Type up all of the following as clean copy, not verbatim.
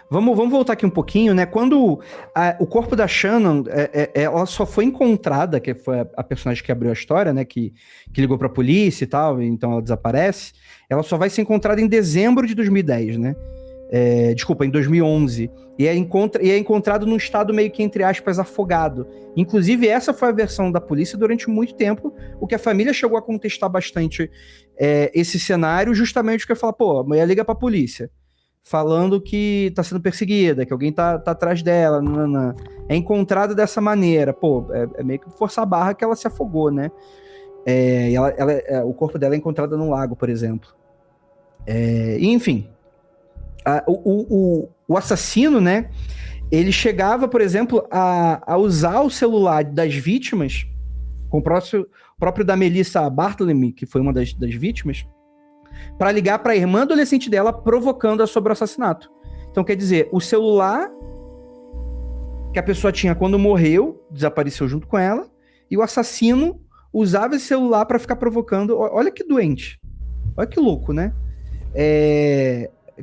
Vamos voltar aqui um pouquinho, né? Quando o corpo da Shannon, ela só foi encontrada, que foi a personagem que abriu a história, né? Que ligou pra polícia e tal, então ela desaparece. Ela só vai ser encontrada em dezembro de 2010, né? Desculpa, em 2011. E é encontrado num estado meio que, entre aspas, afogado. Inclusive, essa foi a versão da polícia durante muito tempo, o que a família chegou a contestar bastante esse cenário, justamente porque fala, pô, a mulher liga pra polícia, falando que tá sendo perseguida, que alguém tá atrás dela, é encontrada dessa maneira, pô, é meio que forçar a barra que ela se afogou, né? E o corpo dela é encontrado num lago, por exemplo. Enfim, o assassino, né, ele chegava, por exemplo, a usar o celular das vítimas, com o próprio da Melissa Barthélemy, que foi uma das vítimas, para ligar para a irmã adolescente dela, provocando-a sobre o assassinato. Então, quer dizer, o celular que a pessoa tinha quando morreu, desapareceu junto com ela, e o assassino usava esse celular para ficar provocando. Olha que doente. Olha que louco, né?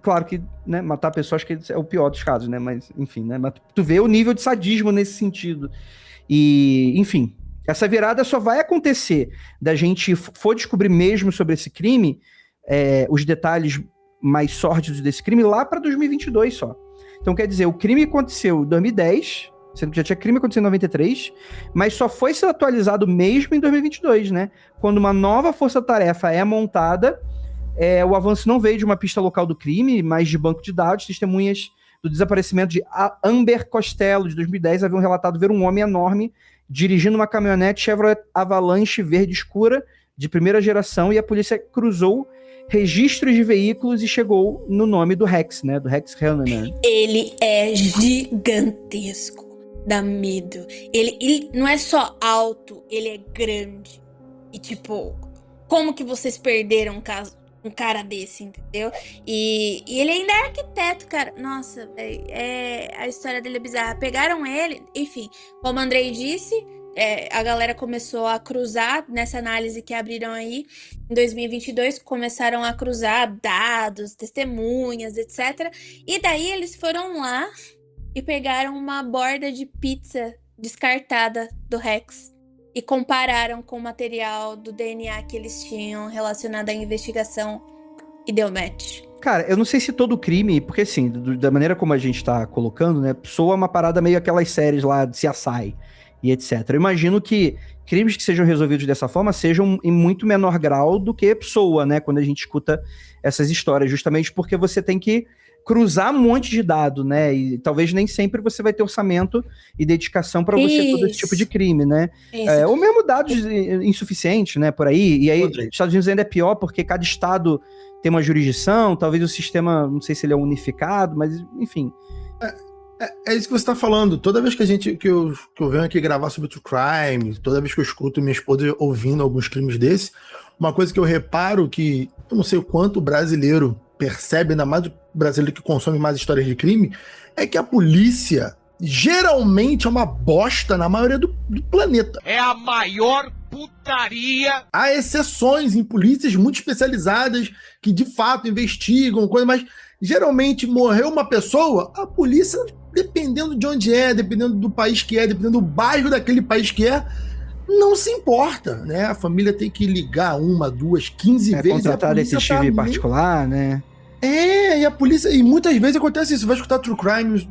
Claro que, né, matar pessoas, acho que é o pior dos casos, né? Mas, enfim, né? Mas tu vê o nível de sadismo nesse sentido. E, enfim, essa virada só vai acontecer da gente for descobrir mesmo sobre esse crime, os detalhes mais sórdidos desse crime, lá para 2022 só. Então, quer dizer, o crime aconteceu em 2010, sendo que já tinha crime acontecendo em 93, mas só foi ser atualizado mesmo em 2022, né? Quando uma nova força-tarefa é montada, o avanço não veio de uma pista local do crime, mas de banco de dados. Testemunhas do desaparecimento de Amber Costello, de 2010, haviam relatado ver um homem enorme dirigindo uma caminhonete Chevrolet Avalanche verde escura, de primeira geração, e a polícia cruzou registros de veículos e chegou no nome do Rex, né? Do Rex Heuermann. Ele é gigantesco, dá medo. Ele não é só alto, ele é grande. E tipo, como que vocês perderam um cara desse, entendeu? E ele ainda é arquiteto, cara. Nossa, a história dele é bizarra. Pegaram ele, enfim, como o Andrei disse, a galera começou a cruzar nessa análise que abriram aí em 2022, começaram a cruzar dados, testemunhas, etc. E daí eles foram lá e pegaram uma borda de pizza descartada do Rex e compararam com o material do DNA que eles tinham relacionado à investigação e deu match. Cara, eu não sei se todo crime, porque assim, da maneira como a gente tá colocando, né, soa uma parada meio aquelas séries lá de CSI e etc. Eu imagino que crimes que sejam resolvidos dessa forma sejam em muito menor grau do que soa, né, quando a gente escuta essas histórias, justamente porque você tem que cruzar um monte de dado, né, e talvez nem sempre você vai ter orçamento e dedicação para você todo esse tipo de crime, né, ou mesmo dados insuficientes, né, por aí, e aí os Estados Unidos ainda é pior porque cada estado tem uma jurisdição, talvez o sistema, não sei se ele é unificado, mas enfim. É isso que você está falando. Toda vez que eu venho aqui gravar sobre True Crime, toda vez que eu escuto minha esposa ouvindo alguns crimes desses, uma coisa que eu reparo que eu não sei o quanto o brasileiro percebe, ainda mais o brasileiro que consome mais histórias de crime, é que a polícia geralmente é uma bosta na maioria do planeta. É a maior putaria. Há exceções em polícias muito especializadas que de fato investigam, coisa, mas geralmente morreu uma pessoa, a polícia, dependendo de onde dependendo do país que dependendo do bairro daquele país que não se importa, né? A família tem que ligar 1, 2, 15 vezes. Contratar detetive particular, né? E a polícia, e muitas vezes acontece isso, você vai escutar True Crime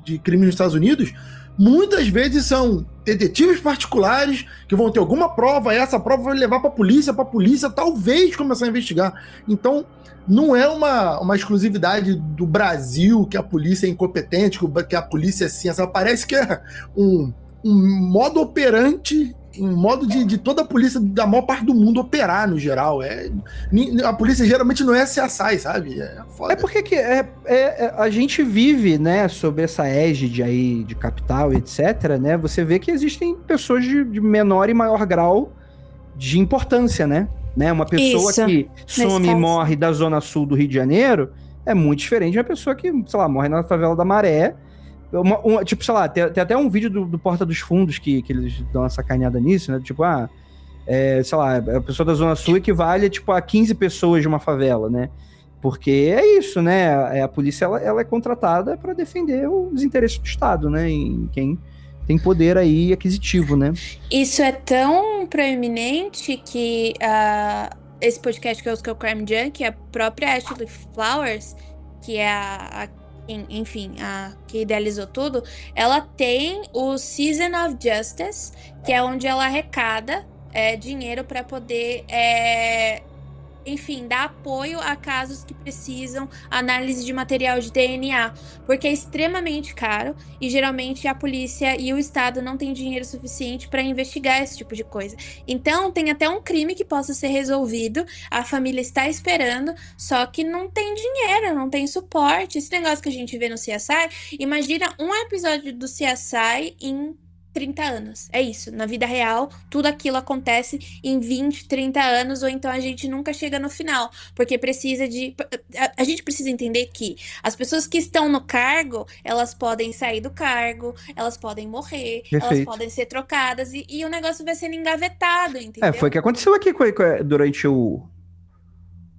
de crimes nos Estados Unidos, muitas vezes são detetives particulares que vão ter alguma prova, e essa prova vai levar para a polícia talvez começar a investigar. Então, não é uma exclusividade do Brasil que a polícia é incompetente, que a polícia é assim, parece que é um modo operante, um modo de toda a polícia da maior parte do mundo operar no geral. A polícia geralmente não é CSI, sabe? Foda. Porque a gente vive, né, sob essa égide aí de capital, etc, né? Você vê que existem pessoas de menor e maior grau de importância, né? Uma pessoa que some e morre da zona sul do Rio de Janeiro é muito diferente de uma pessoa que, sei lá, morre na favela da Maré. Tipo, sei lá, tem até um vídeo do Porta dos Fundos que eles dão uma sacaneada nisso, né? Tipo, sei lá, a pessoa da Zona Sul equivale, tipo, a 15 pessoas de uma favela, né? Porque é isso, né? A polícia ela é contratada para defender os interesses do Estado, né? Em quem tem poder aí aquisitivo, né? Isso é tão proeminente que esse podcast que eu uso, que é o Crime Junkie, a própria Ashley Flowers, que é enfim, a que idealizou tudo, ela tem o Season of Justice, que é onde ela arrecada dinheiro para poder enfim, dar apoio a casos que precisam análise de material de DNA, porque é extremamente caro e geralmente a polícia e o Estado não têm dinheiro suficiente para investigar esse tipo de coisa. Então, tem até um crime que possa ser resolvido, a família está esperando, só que não tem dinheiro, não tem suporte. Esse negócio que a gente vê no CSI, imagina um episódio do CSI em 30 anos. É isso. Na vida real, tudo aquilo acontece em 20, 30 anos, ou então a gente nunca chega no final. Porque precisa de. A gente precisa entender que as pessoas que estão no cargo, elas podem sair do cargo, elas podem morrer, elas Perfeito. podem ser trocadas, e o negócio vai sendo engavetado, entendeu? Foi o que aconteceu aqui durante o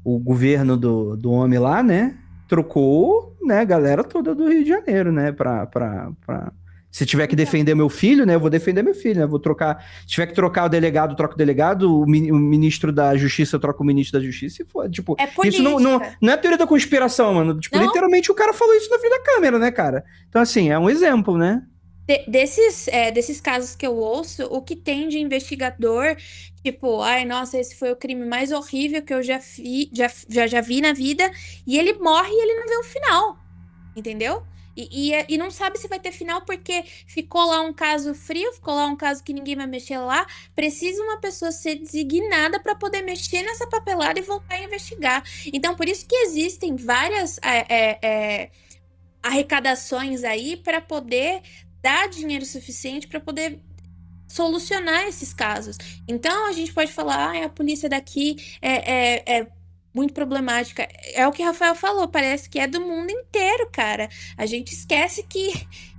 governo do homem lá, né? Trocou, né, a galera toda do Rio de Janeiro, né? Se tiver que defender meu filho, né? Eu vou defender meu filho, né? Vou trocar. Se tiver que trocar o delegado, troca o delegado. O ministro da Justiça, troca o ministro da Justiça. E foi, tipo, É política. isso não é teoria da conspiração, mano. Tipo, Não. Literalmente o cara falou isso na frente da câmera, né, cara? Então, assim, é um exemplo, né? Desses casos que eu ouço, o que tem de investigador, tipo, ai, nossa, esse foi o crime mais horrível que eu já vi na vida, e ele morre e ele não vê o final, entendeu? E não sabe se vai ter final porque ficou lá um caso frio, ficou lá um caso que ninguém vai mexer lá. Precisa uma pessoa ser designada para poder mexer nessa papelada e voltar a investigar. Então, por isso que existem várias arrecadações aí para poder dar dinheiro suficiente para poder solucionar esses casos. Então a gente pode falar, a polícia daqui é muito problemática. É o que o Rafael falou, parece que é do mundo inteiro, cara. A gente esquece que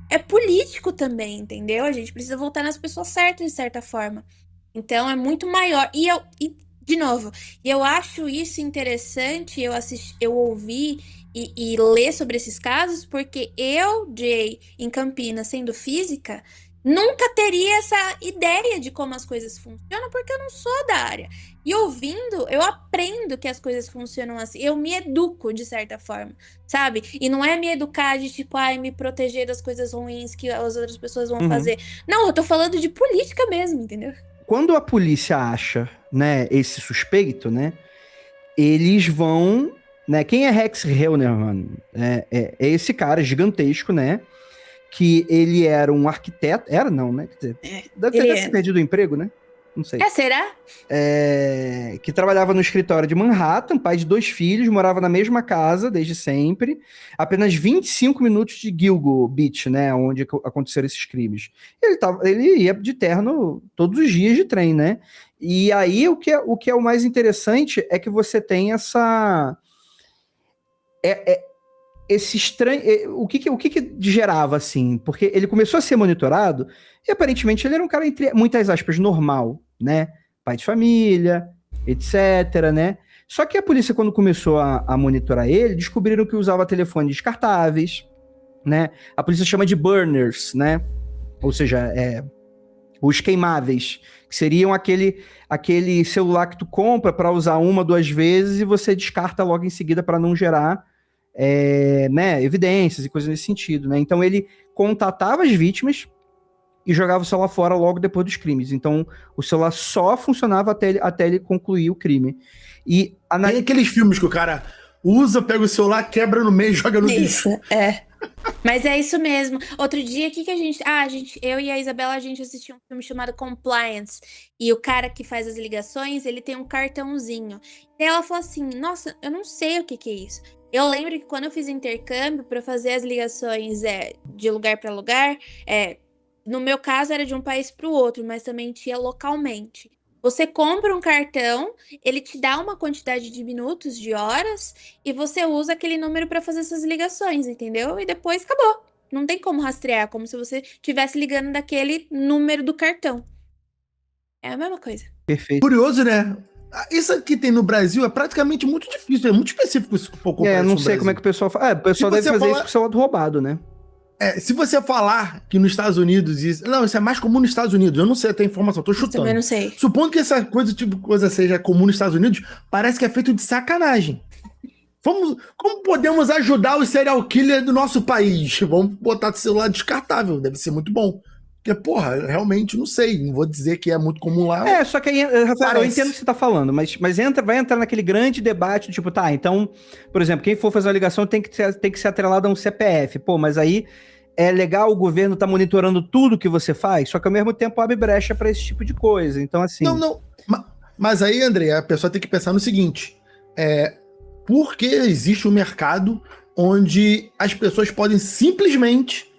é político também, entendeu? A gente precisa voltar nas pessoas certas, de certa forma. Então é muito maior. De novo, eu acho isso interessante, eu ouvi e ler sobre esses casos, porque eu, Jay, em Campinas, sendo física, nunca teria essa ideia de como as coisas funcionam, porque eu não sou da área. E ouvindo, eu aprendo que as coisas funcionam assim. Eu me educo, de certa forma, sabe? E não é me educar de, tipo, me proteger das coisas ruins que as outras pessoas vão fazer. Não, eu tô falando de política mesmo, entendeu? Quando a polícia acha, né, esse suspeito, né, eles vão, né, quem é Rex Heuermann? É esse cara gigantesco, né, que ele era um arquiteto, era não, né, quer dizer, deve ter perdido o emprego, né, não sei. Será? Que trabalhava no escritório de Manhattan, pai de 2 filhos, morava na mesma casa desde sempre, apenas 25 minutos de Gilgo Beach, né, onde aconteceram esses crimes. Ele ia de terno todos os dias de trem, né? E aí o que é o mais interessante é que você tem esse estranho. O que gerava, assim? Porque ele começou a ser monitorado e aparentemente ele era um cara, entre muitas aspas, normal, né? Pai de família, etc, né? Só que a polícia, quando começou a monitorar ele, descobriram que usava telefones descartáveis, né? A polícia chama de burners, né? Ou seja, os queimáveis, que seriam aquele celular que tu compra para usar 1, 2 vezes e você descarta logo em seguida para não gerar né, evidências e coisas nesse sentido, né? Então ele contatava as vítimas e jogava o celular fora logo depois dos crimes. Então o celular só funcionava até ele concluir o crime. E tem aqueles filmes que o cara usa, pega o celular, quebra no meio e joga no lixo. Isso, Mas é isso mesmo. Outro dia, o que a gente... eu e a Isabela, a gente assistiu um filme chamado Compliance. E o cara que faz as ligações, ele tem um cartãozinho. E ela falou assim, nossa, eu não sei o que é isso. Eu lembro que quando eu fiz intercâmbio para fazer as ligações de lugar para lugar, no meu caso era de um país para o outro, mas também tinha localmente. Você compra um cartão, ele te dá uma quantidade de minutos, de horas, e você usa aquele número para fazer suas ligações, entendeu? E depois acabou. Não tem como rastrear, como se você estivesse ligando daquele número do cartão. É a mesma coisa. Perfeito. Curioso, né? Isso que tem no Brasil é praticamente muito difícil, é muito específico isso que o pouco não sei como é que o pessoal fala. O pessoal deve fazer isso com o celular roubado, né? Se você falar que nos Estados Unidos isso é mais comum nos Estados Unidos. Eu não sei até a informação, tô chutando. Eu também não sei. Supondo que essa coisa seja comum nos Estados Unidos, parece que é feito de sacanagem. Como podemos ajudar os serial killers do nosso país? Vamos botar celular descartável, deve ser muito bom. Porque, porra, eu realmente não sei. Não vou dizer que é muito comum lá. Só que aí, Rafael, eu entendo o que você tá falando, mas vai entrar naquele grande debate, tipo, tá, então, por exemplo, quem for fazer uma ligação tem que ser atrelado a um CPF. Pô, mas aí é legal o governo tá monitorando tudo que você faz, só que ao mesmo tempo abre brecha pra esse tipo de coisa. Então, assim... Não. Mas aí, André, a pessoa tem que pensar no seguinte. Por que existe um mercado onde as pessoas podem simplesmente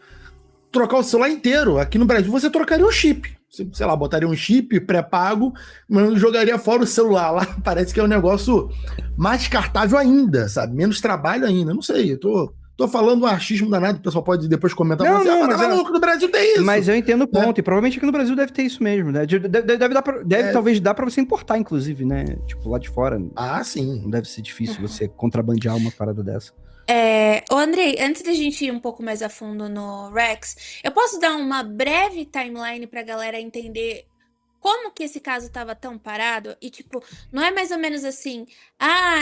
trocar o celular inteiro? Aqui no Brasil você trocaria um chip. Sei lá, botaria um chip pré-pago, mas jogaria fora o celular. Lá parece que é um negócio mais descartável ainda, sabe? Menos trabalho ainda. Não sei, eu tô falando um achismo danado, o pessoal pode depois comentar. Mas maluco, no Brasil tem isso. Mas eu entendo o ponto, e provavelmente aqui no Brasil deve ter isso mesmo, né? Deve talvez dar pra você importar, inclusive, né? Tipo, lá de fora. Sim. Não deve ser difícil você contrabandear uma parada dessa. Ô Andrei, antes da gente ir um pouco mais a fundo no Rex, eu posso dar uma breve timeline pra galera entender como que esse caso tava tão parado? E, tipo, não é mais ou menos assim,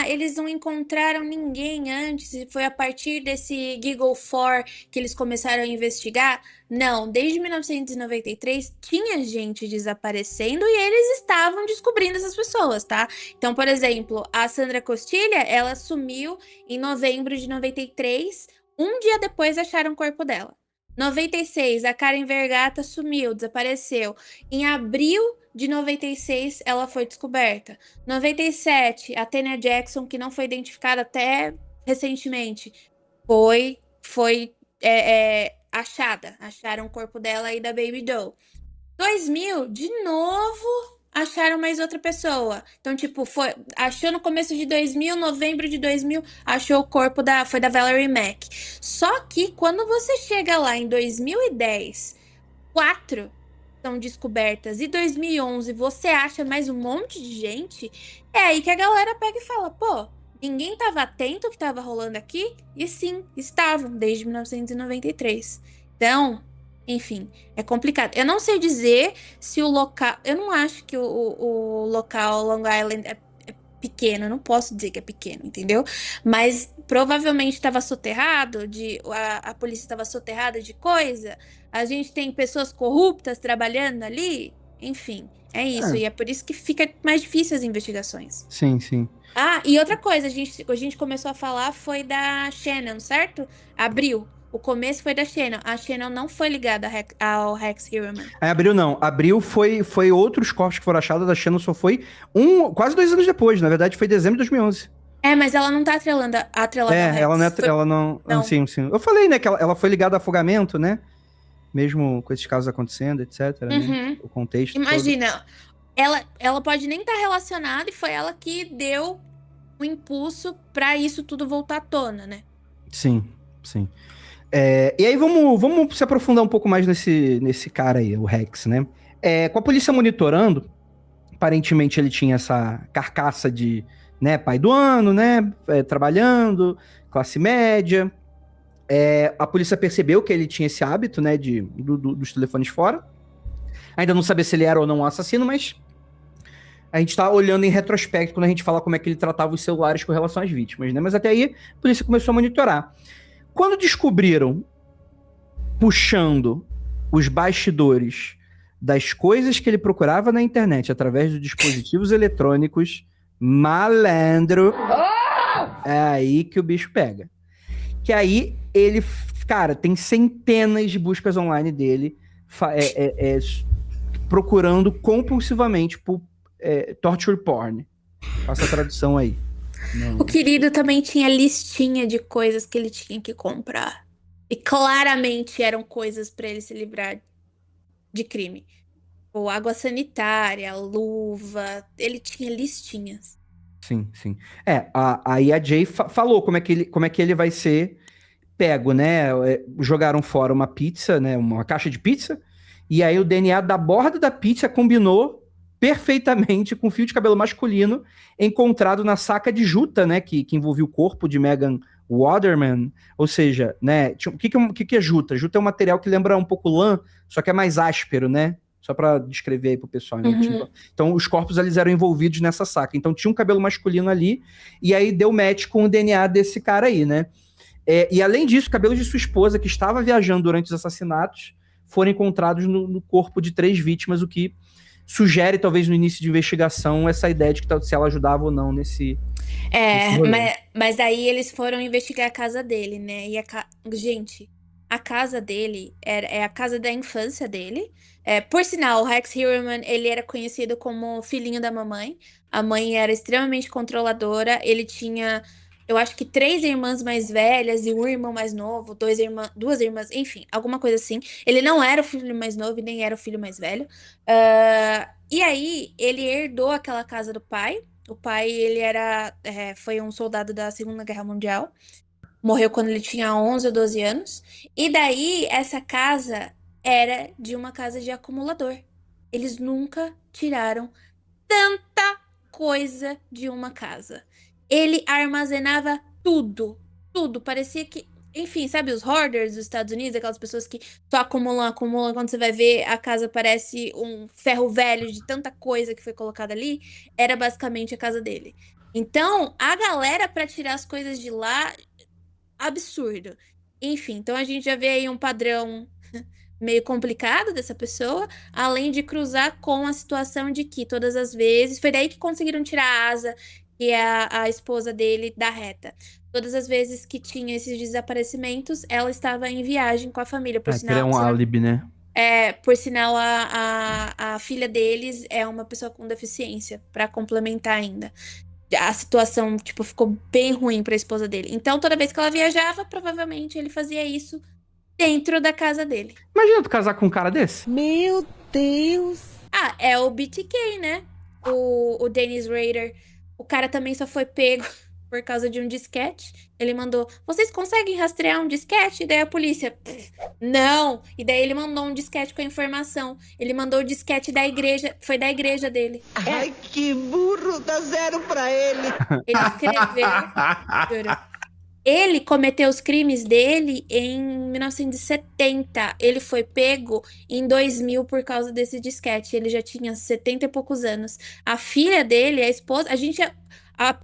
eles não encontraram ninguém antes e foi a partir desse Giggle 4 que eles começaram a investigar? Não, desde 1993 tinha gente desaparecendo e eles estavam descobrindo essas pessoas, tá? Então, por exemplo, a Sandra Costilha, ela sumiu em novembro de 93, um dia depois acharam o corpo dela. 96, a Karen Vergata sumiu, desapareceu. Em abril de 96, ela foi descoberta. 97, a Tanya Jackson, que não foi identificada até recentemente, foi achada. Acharam o corpo dela e da Baby Doe. 2000, de novo, acharam mais outra pessoa. Então, tipo, achou no começo de 2000, novembro de 2000, achou o corpo foi da Valerie Mack. Só que quando você chega lá em 2010, 4 são descobertas, e 2011 você acha mais um monte de gente, é aí que a galera pega e fala, pô, ninguém tava atento ao que tava rolando aqui? E sim, estavam, desde 1993. Então... Enfim, é complicado. Eu não sei dizer se o local... Eu não acho que o local Long Island é pequeno. Eu não posso dizer que é pequeno, entendeu? Mas provavelmente estava soterrado a polícia estava soterrada de coisa. A gente tem pessoas corruptas trabalhando ali. Enfim, é isso. E é por isso que fica mais difícil as investigações. Sim, sim. E outra coisa, a gente começou a falar foi da Shannon, certo? Abril. O começo foi da Shannon. A Shannon não foi ligada ao Rex Heuermann. Abril não. Abril foi outros corpos que foram achados. A Shannon só foi quase 2 anos depois. Na verdade, foi dezembro de 2011. Mas ela não tá atrelada ao Rex. Ela não... Sim. Eu falei, né, que ela foi ligada a afogamento, né? Mesmo com esses casos acontecendo, etc. Né? O contexto Imagina, ela pode nem estar relacionada e foi ela que deu o impulso pra isso tudo voltar à tona, né? Sim. E aí vamos se aprofundar um pouco mais nesse cara aí, o Rex, né? Com a polícia monitorando, aparentemente ele tinha essa carcaça de, né, pai do ano, né, trabalhando, classe média. A polícia percebeu que ele tinha esse hábito, né, dos telefones fora. Ainda não sabia se ele era ou não um assassino, mas a gente tá olhando em retrospecto quando a gente fala como é que ele tratava os celulares com relação às vítimas, né? Mas até aí a polícia começou a monitorar. Quando descobriram, puxando os bastidores das coisas que ele procurava na internet através dos dispositivos eletrônicos, malandro, é aí que o bicho pega. Que aí ele, cara, tem centenas de buscas online dele procurando compulsivamente por torture porn. Faça a tradução aí. O querido também tinha listinha de coisas que ele tinha que comprar. E claramente eram coisas para ele se livrar de crime. Ou água sanitária, luva. Ele tinha listinhas. Sim. Aí a Jay falou como é que ele vai ser pego, né? Jogaram fora uma pizza, né? Uma caixa de pizza. E aí o DNA da borda da pizza combinou perfeitamente com fio de cabelo masculino encontrado na saca de juta, né, que envolvia o corpo de Megan Waterman, ou seja, né, o que é juta? Juta é um material que lembra um pouco lã, só que é mais áspero, né? Só pra descrever aí pro pessoal, né? Então, os corpos eles eram envolvidos nessa saca. Então, tinha um cabelo masculino ali, e aí deu match com o DNA desse cara aí, né? E além disso, cabelos de sua esposa, que estava viajando durante os assassinatos, foram encontrados no corpo de 3 vítimas, o que sugere, talvez, no início de investigação, essa ideia de que se ela ajudava ou não nesse rolê. Mas aí eles foram investigar a casa dele, né? E gente, a casa dele é a casa da infância dele. Por sinal, o Rex Heuermann, ele era conhecido como filhinho da mamãe. A mãe era extremamente controladora. Ele tinha, eu acho que 3 irmãs mais velhas e um irmão mais novo, 2 irmãs, enfim, alguma coisa assim. Ele não era o filho mais novo e nem era o filho mais velho. E aí, ele herdou aquela casa do pai. O pai, ele foi um soldado da Segunda Guerra Mundial. Morreu quando ele tinha 11 ou 12 anos. E daí, essa casa era de uma casa de acumulador. Eles nunca tiraram tanta coisa de uma casa. Ele armazenava tudo. Tudo. Parecia que... Enfim, sabe os hoarders dos Estados Unidos? Aquelas pessoas que só acumulam. Quando você vai ver, a casa parece um ferro velho de tanta coisa que foi colocada ali. Era basicamente a casa dele. Então, a galera, pra tirar as coisas de lá... Absurdo. Enfim, então a gente já vê aí um padrão meio complicado dessa pessoa, além de cruzar com a situação de que todas as vezes... Foi daí que conseguiram tirar a Asa, que é a esposa dele, da reta. Todas as vezes que tinha esses desaparecimentos, ela estava em viagem com a família. Por sinal, é um álibi, né? Por sinal, a filha deles é uma pessoa com deficiência, para complementar ainda. A situação, tipo, ficou bem ruim pra esposa dele. Então, toda vez que ela viajava, provavelmente ele fazia isso dentro da casa dele. Imagina tu casar com um cara desse. Meu Deus! É o BTK, né? O Dennis Rader. O cara também só foi pego por causa de um disquete. Ele mandou, vocês conseguem rastrear um disquete? E daí a polícia, não. E daí ele mandou um disquete com a informação. Ele mandou o disquete da igreja, foi da igreja dele. Ai, que burro, dá 0 pra ele. Ele escreveu. Ele cometeu os crimes dele em 1970. Ele foi pego em 2000 por causa desse disquete. Ele já tinha 70 e poucos anos. A filha dele, a esposa...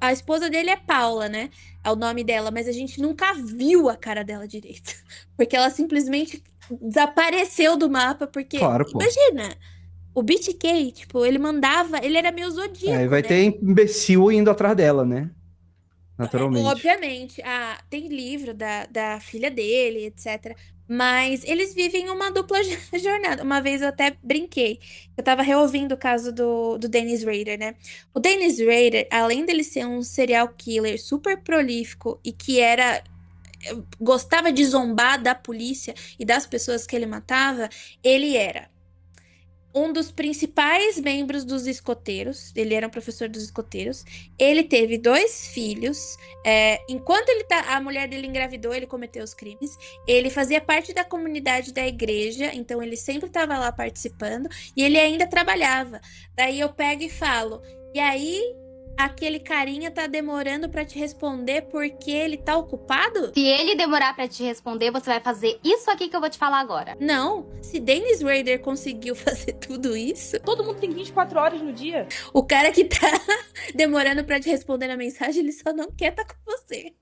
A esposa dele é Paula, né? É o nome dela. Mas a gente nunca viu a cara dela direito. Porque ela simplesmente desapareceu do mapa. Porque, claro, pô. Imagina... O BTK, tipo, ele mandava... Ele era meio zodíaco, vai ter imbecil indo atrás dela, né? Naturalmente. Obviamente. Tem livro da filha dele, etc. Mas eles vivem uma dupla jornada. Uma vez eu até brinquei. Eu tava reouvindo o caso do Dennis Rader, né? O Dennis Rader, além dele ser um serial killer super prolífico e que gostava de zombar da polícia e das pessoas que ele matava, ele era um dos principais membros dos escoteiros. Ele era um professor dos escoteiros. Ele teve 2 filhos. Enquanto a mulher dele engravidou, ele cometeu os crimes. Ele fazia parte da comunidade da igreja, então ele sempre estava lá participando. E ele ainda trabalhava. Daí eu pego e falo, e aí... Aquele carinha tá demorando pra te responder porque ele tá ocupado? Se ele demorar pra te responder, você vai fazer isso aqui que eu vou te falar agora. Não. Se Dennis Rader conseguiu fazer tudo isso... Todo mundo tem 24 horas no dia. O cara que tá demorando pra te responder na mensagem, ele só não quer tá com você.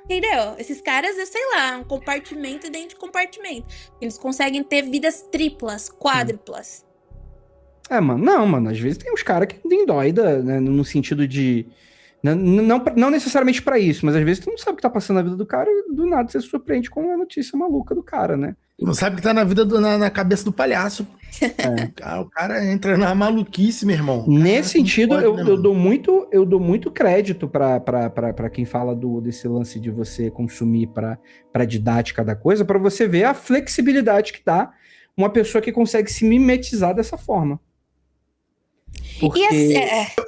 Entendeu? Esses caras, sei lá, um compartimento dentro de compartimento. Eles conseguem ter vidas triplas, quádruplas. Mano, às vezes tem uns caras que tem doida, né, no sentido de... Não necessariamente pra isso, mas às vezes tu não sabe o que tá passando na vida do cara e do nada você se surpreende com a notícia maluca do cara, né? Tu não sabe o que tá na vida na cabeça do palhaço. O cara entra na maluquice, meu irmão. Nesse sentido, pode, eu dou muito crédito pra quem fala desse lance de você consumir pra didática da coisa, pra você ver a flexibilidade que dá uma pessoa que consegue se mimetizar dessa forma.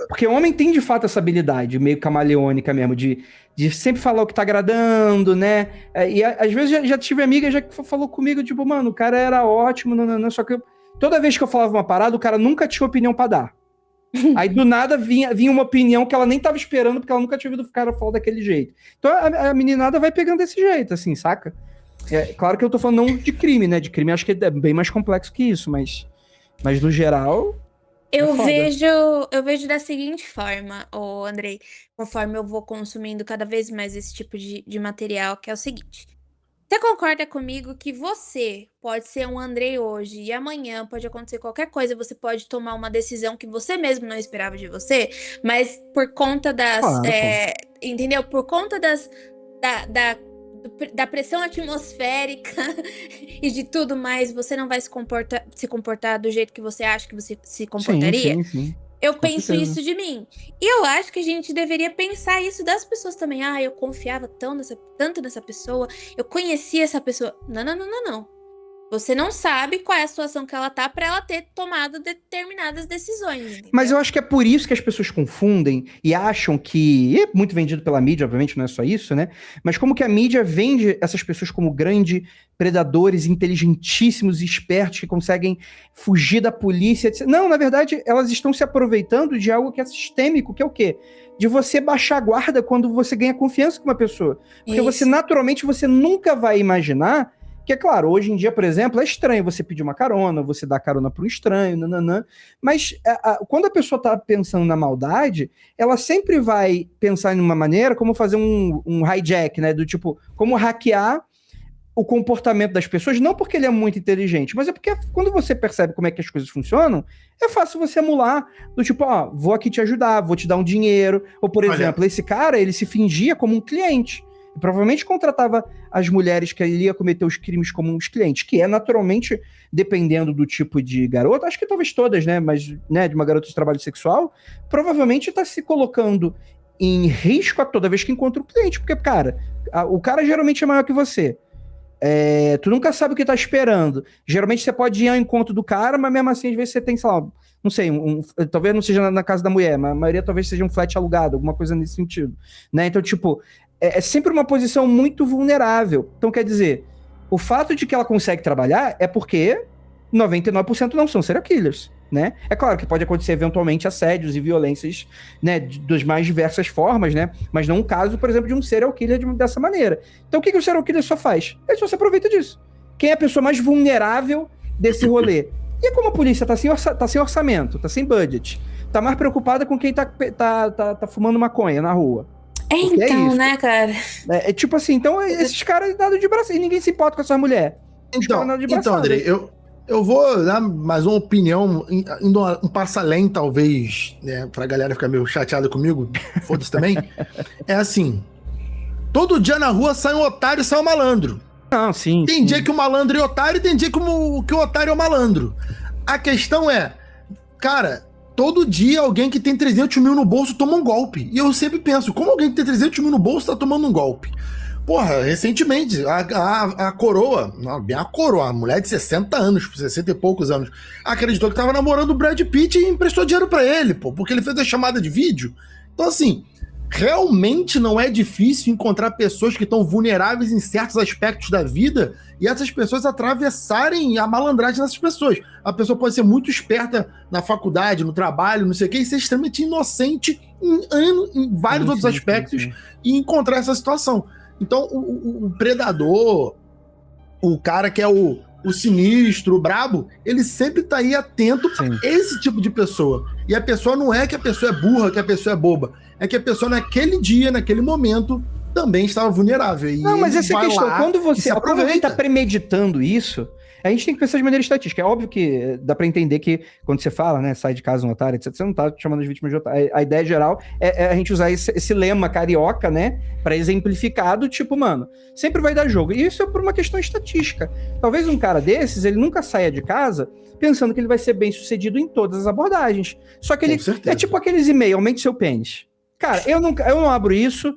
Porque homem tem, de fato, essa habilidade meio camaleônica mesmo, de sempre falar o que tá agradando, né? E às vezes já tive amiga já que falou comigo, tipo, mano, o cara era ótimo, não, só que toda vez que eu falava uma parada, o cara nunca tinha opinião pra dar. Aí do nada vinha uma opinião que ela nem tava esperando, porque ela nunca tinha ouvido o cara falar daquele jeito. Então a meninada vai pegando desse jeito, assim, saca? É claro que eu tô falando não de crime, né? De crime acho que é bem mais complexo que isso, mas no geral... Eu vejo da seguinte forma, Andrei, conforme eu vou consumindo cada vez mais esse tipo de material, que é o seguinte. Você concorda comigo que você pode ser um Andrei hoje e amanhã pode acontecer qualquer coisa, você pode tomar uma decisão que você mesmo não esperava de você, mas por conta das... Claro, entendeu? Por conta da pressão atmosférica e de tudo mais, você não vai se comportar do jeito que você acha que você se comportaria? Sim. Eu Com penso certeza. isso de mim. E eu acho que a gente deveria pensar isso das pessoas também. Eu confiava tanto nessa pessoa, eu conhecia essa pessoa. Não. Você não sabe qual é a situação que ela tá pra ela ter tomado determinadas decisões. Entendeu? Mas eu acho que é por isso que as pessoas confundem e acham que... E é muito vendido pela mídia, obviamente, não é só isso, né? Mas como que a mídia vende essas pessoas como grandes predadores, inteligentíssimos e espertos que conseguem fugir da polícia, etc. Não, na verdade, elas estão se aproveitando de algo que é sistêmico, que é o quê? De você baixar a guarda quando você ganha confiança com uma pessoa. Porque você, naturalmente, você nunca vai imaginar que, é claro, hoje em dia, por exemplo, é estranho você pedir uma carona, você dar carona para um estranho, mas quando a pessoa tá pensando na maldade, ela sempre vai pensar em uma maneira como fazer um hijack, né? Do tipo, como hackear o comportamento das pessoas, não porque ele é muito inteligente, mas é porque quando você percebe como é que as coisas funcionam, é fácil você emular, do tipo, vou aqui te ajudar, vou te dar um dinheiro, ou, por exemplo, esse cara, ele se fingia como um cliente. E provavelmente contratava as mulheres que ele ia cometer os crimes como uns clientes, que é naturalmente, dependendo do tipo de garota, acho que talvez todas, né, mas né, de uma garota de trabalho sexual, provavelmente está se colocando em risco a toda vez que encontra o cliente, porque, cara, o cara geralmente é maior que você. Tu nunca sabe o que tá esperando. Geralmente você pode ir ao encontro do cara, mas mesmo assim, às vezes você tem, sei lá, não sei, talvez não seja na casa da mulher, mas a maioria talvez seja um flat alugado, alguma coisa nesse sentido, né? Então, tipo, é sempre uma posição muito vulnerável. Então, quer dizer, o fato de que ela consegue trabalhar é porque 99% não são serial killers, né? É claro que pode acontecer eventualmente assédios e violências, né, das mais diversas formas, né? Mas não um caso, por exemplo, de um serial killer dessa maneira. Então, o que o serial killer só faz? Ele só se aproveita disso. Quem é a pessoa mais vulnerável desse rolê? E como a polícia tá sem orçamento, tá sem budget, tá mais preocupada com quem tá fumando maconha na rua. Então, né, cara? É tipo assim, então esses caras dado de braço, e ninguém se importa com essa mulher. Então, Andrei, eu vou dar mais uma opinião, indo um passo além, talvez, né, pra galera ficar meio chateada comigo, foda-se também. É assim, todo dia na rua sai um otário e sai um malandro. Não, sim. Tem dia que o malandro é otário e tem dia que o otário é o malandro. A questão é, cara, todo dia alguém que tem 300 mil no bolso toma um golpe. E eu sempre penso, como alguém que tem 300 mil no bolso tá tomando um golpe? Porra, recentemente, a coroa, a mulher de 60 anos, 60 e poucos anos, acreditou que tava namorando o Brad Pitt e emprestou dinheiro pra ele, porque ele fez a chamada de vídeo. Então, assim, realmente não é difícil encontrar pessoas que estão vulneráveis em certos aspectos da vida e essas pessoas atravessarem a malandragem dessas pessoas. A pessoa pode ser muito esperta na faculdade, no trabalho, não sei o quê, e ser extremamente inocente em vários outros aspectos e encontrar essa situação. Então, o predador, o cara que é o sinistro, o brabo, ele sempre tá aí atento a esse tipo de pessoa. E a pessoa não é que a pessoa é burra, que a pessoa é boba. É que a pessoa naquele dia, naquele momento, também estava vulnerável. E não, mas essa é a questão. Quando alguém tá premeditando isso, a gente tem que pensar de maneira estatística. É óbvio que dá pra entender que quando você fala, né, sai de casa um otário, etc., você não tá chamando as vítimas de otário. A ideia geral é a gente usar esse lema carioca, né, pra exemplificar do tipo, mano, sempre vai dar jogo. E isso é por uma questão estatística. Talvez um cara desses, ele nunca saia de casa pensando que ele vai ser bem sucedido em todas as abordagens. Só que ele é tipo aqueles e-mails, aumente seu pênis. Cara, eu não abro isso.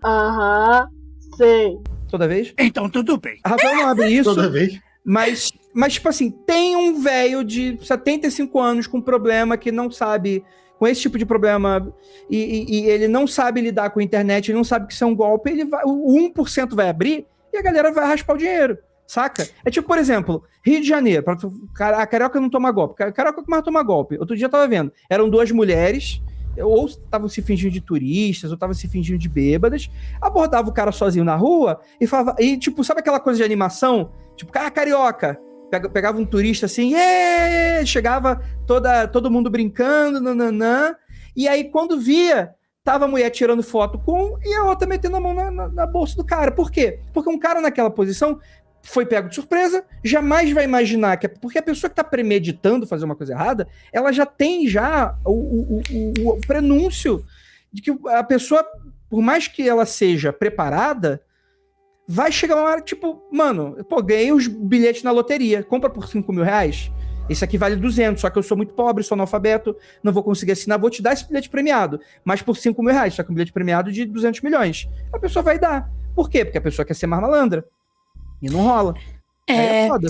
Sei. Toda vez? Então tudo bem. Rafael não abre isso. Toda vez. Mas, tipo assim, tem um velho de 75 anos com problema que não sabe com esse tipo de problema e ele não sabe lidar com a internet, ele não sabe que isso é um golpe, o 1% vai abrir e a galera vai raspar o dinheiro, saca? É tipo, por exemplo, Rio de Janeiro, a carioca não toma golpe, a carioca mais toma golpe. Outro dia eu tava vendo, eram 2 mulheres, ou estavam se fingindo de turistas, ou estavam se fingindo de bêbadas, abordava o cara sozinho na rua e falava, e tipo, sabe aquela coisa de animação? Tipo, carioca, pegava um turista assim, chegava todo mundo brincando, nananã, e aí quando via, tava a mulher tirando foto e a outra metendo a mão na bolsa do cara. Por quê? Porque um cara naquela posição foi pego de surpresa, jamais vai imaginar porque a pessoa que tá premeditando fazer uma coisa errada, ela já tem o prenúncio de que a pessoa, por mais que ela seja preparada, vai chegar uma hora, tipo, mano, ganhei os bilhetes na loteria, compra por 5 mil reais, esse aqui vale 200, só que eu sou muito pobre, sou analfabeto, não vou conseguir assinar, vou te dar esse bilhete premiado, mas por 5 mil reais, só que um bilhete premiado de 200 milhões. A pessoa vai dar. Por quê? Porque a pessoa quer ser mais malandra. E não rola. Aí é foda.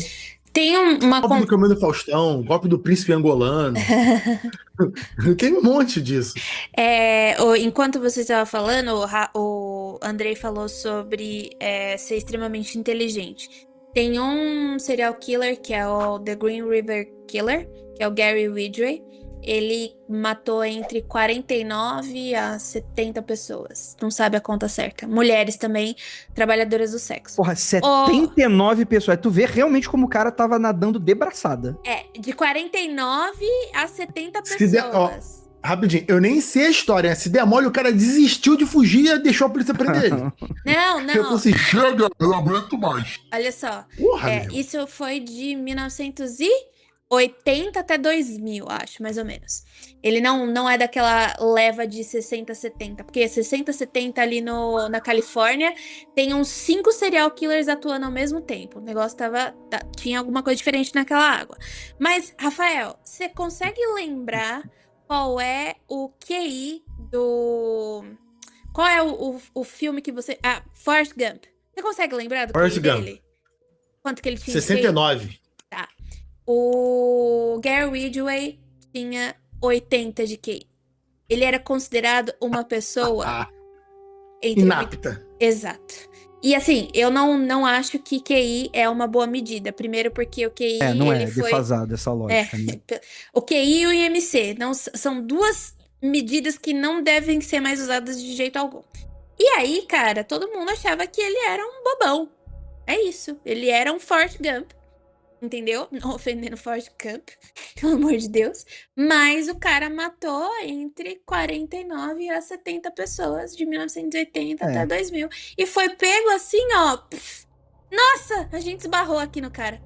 Tem uma... Golpe do Caminho do Faustão, golpe do príncipe angolano. Tem um monte disso. Enquanto você estava falando, o Andrei falou sobre ser extremamente inteligente. Tem um serial killer que é o The Green River Killer, que é o Gary Ridgway. Ele matou entre 49 a 70 pessoas. Não sabe a conta certa. Mulheres também, trabalhadoras do sexo. Porra, 79 pessoas. Tu vê realmente como o cara tava nadando de braçada. De 49 a 70 pessoas. Rapidinho, eu nem sei a história. Se der mole, o cara desistiu de fugir e deixou a polícia prender ele. Não. Eu falei assim, chega, eu não aguento mais. Olha só. Porra, isso foi de 1980 até 2000, acho, mais ou menos. Ele não é daquela leva de 60, 70, porque 60, 70 ali na Califórnia tem uns 5 serial killers atuando ao mesmo tempo. O negócio tinha alguma coisa diferente naquela água. Mas, Rafael, você consegue lembrar qual é o QI do... Qual é o filme que você... Forrest Gump. Você consegue lembrar do QI dele? Quanto que ele tinha? 69. Tá. O Gary Ridgway tinha 80 de QI. Ele era considerado uma pessoa... inapta. Exato. E assim, eu não acho que QI é uma boa medida. Primeiro porque o QI... não ele foi defasado essa lógica. Né? O QI e o IMC são 2 medidas que não devem ser mais usadas de jeito algum. E aí, cara, todo mundo achava que ele era um bobão. É isso. Ele era um Forrest Gump. Entendeu? Não ofendendo Forrest Gump, pelo amor de Deus. Mas o cara matou entre 49 a 70 pessoas de 1980 até 2000. E foi pego assim, ó. Nossa, a gente esbarrou aqui no cara.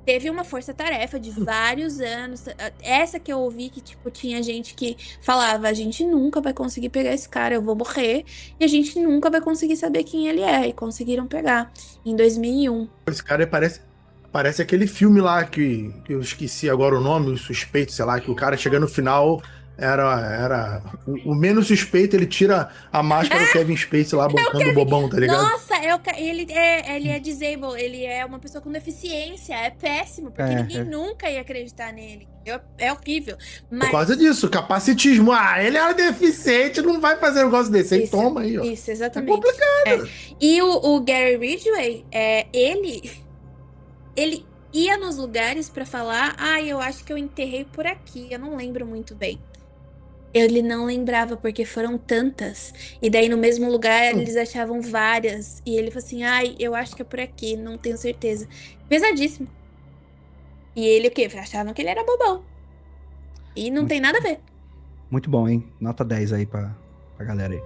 Teve uma força-tarefa de vários anos. Essa que eu ouvi que, tipo, tinha gente que falava, a gente nunca vai conseguir pegar esse cara, eu vou morrer. E a gente nunca vai conseguir saber quem ele é. E conseguiram pegar em 2001. Esse cara parece aquele filme lá que eu esqueci agora o nome, o suspeito, sei lá, que o cara chega no final, era o menos suspeito, ele tira a máscara do Kevin Spacey lá, bancando o bobão, tá ligado? Nossa, ele é disabled, ele é uma pessoa com deficiência, é péssimo, porque ninguém nunca ia acreditar nele. É horrível. Mas... Por causa disso, capacitismo. Ele é deficiente, não vai fazer um negócio desse. Aí toma aí, ó. Isso, exatamente. É complicado. E o Gary Ridgway, ele ia nos lugares pra falar, eu acho que eu enterrei por aqui, eu não lembro muito bem. Ele não lembrava, porque foram tantas. E daí no mesmo lugar eles achavam várias. E ele falou assim, eu acho que é por aqui, não tenho certeza. Pesadíssimo. E ele o quê? Achavam que ele era bobão. E não tem nada a ver. Muito bom, hein? Nota 10 aí pra galera aí.